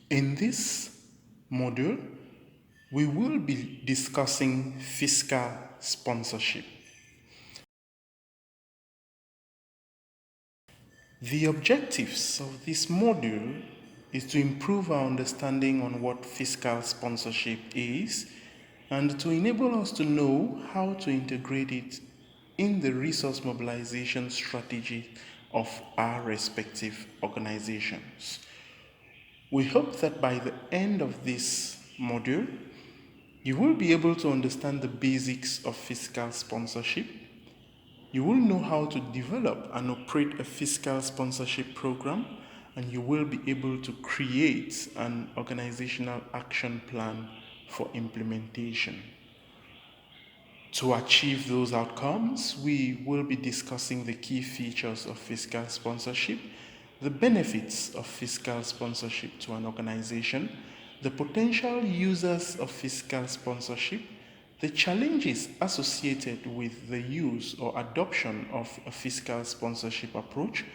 In this module, we will be discussing fiscal sponsorship. The objectives of this module is to improve our understanding on what fiscal sponsorship is and to enable us to know how to integrate it in the resource mobilization strategy of our respective organizations. We hope that by the end of this module, you will be able to understand the basics of fiscal sponsorship. You will know how to develop and operate a fiscal sponsorship program, and you will be able to create an organizational action plan for implementation. To achieve those outcomes, we will be discussing the key features of fiscal sponsorship, the benefits of fiscal sponsorship to an organization, the potential users of fiscal sponsorship, the challenges associated with the use or adoption of a fiscal sponsorship approach,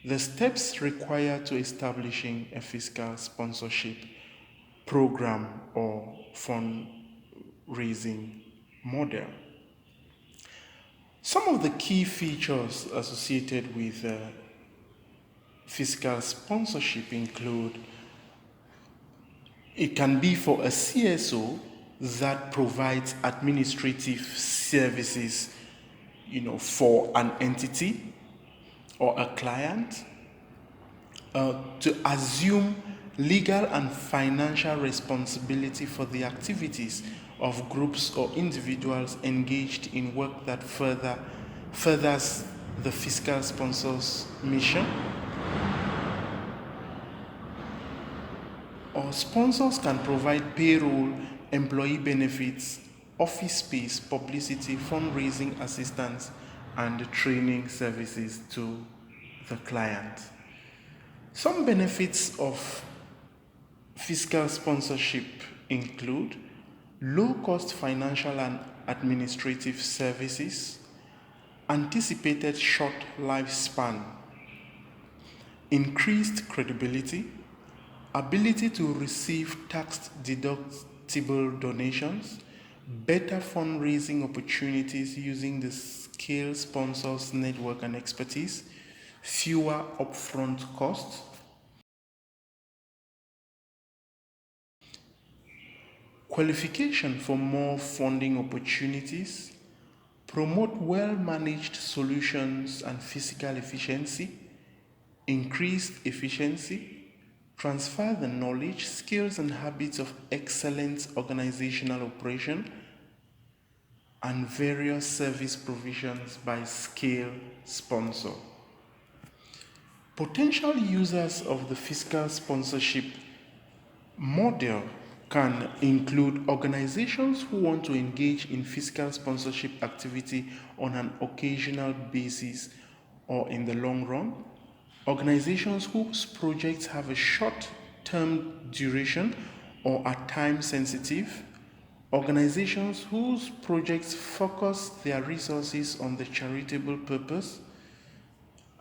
the steps required to establishing a fiscal sponsorship program or fundraising model. Some of the key features associated with fiscal sponsorship include it can be for a CSO that provides administrative services, for an entity or a client, to assume legal and financial responsibility for the activities of groups or individuals engaged in work that furthers the fiscal sponsor's mission. Or sponsors can provide payroll, employee benefits, office space, publicity, fundraising assistance, and training services to the client. Some benefits of fiscal sponsorship include low-cost financial and administrative services, anticipated short lifespan, increased credibility, ability to receive tax-deductible donations, better fundraising opportunities using the scale sponsors network and expertise, fewer upfront costs. Qualification for more funding opportunities, promote well-managed solutions and fiscal efficiency, increased efficiency, transfer the knowledge, skills, and habits of excellent organizational operation, and various service provisions by scale sponsor. Potential users of the fiscal sponsorship model can include organizations who want to engage in fiscal sponsorship activity on an occasional basis or in the long run, organizations whose projects have a short-term duration or are time-sensitive, organizations whose projects focus their resources on the charitable purpose,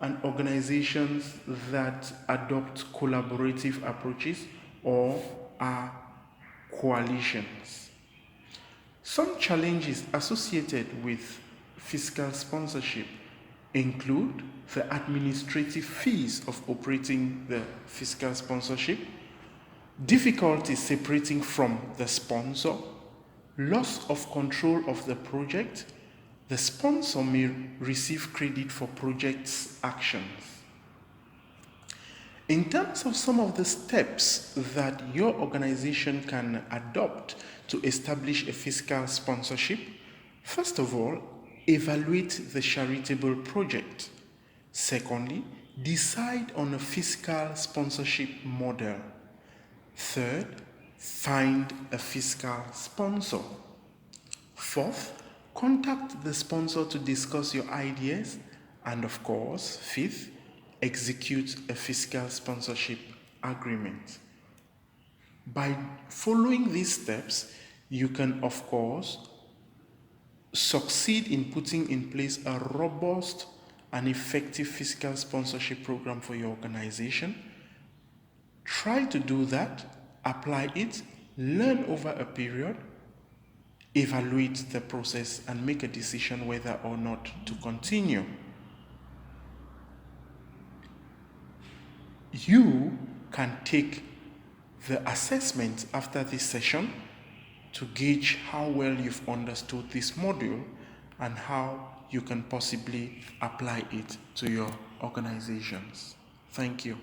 and organizations that adopt collaborative approaches or are coalitions. Some challenges associated with fiscal sponsorship include the administrative fees of operating the fiscal sponsorship, difficulty separating from the sponsor, loss of control of the project. The sponsor may receive credit for project's actions. In terms of some of the steps that your organization can adopt to establish a fiscal sponsorship, first of all, evaluate the charitable project. Secondly, decide on a fiscal sponsorship model. Third, find a fiscal sponsor. Fourth, contact the sponsor to discuss your ideas. And of course, fifth, execute a fiscal sponsorship agreement. By following these steps, you can, of course, succeed in putting in place a robust and effective fiscal sponsorship program for your organization. Try to do that, apply it, learn over a period, evaluate the process, and make a decision whether or not to continue. You can take the assessment after this session to gauge how well you've understood this module and how you can possibly apply it to your organizations. Thank you.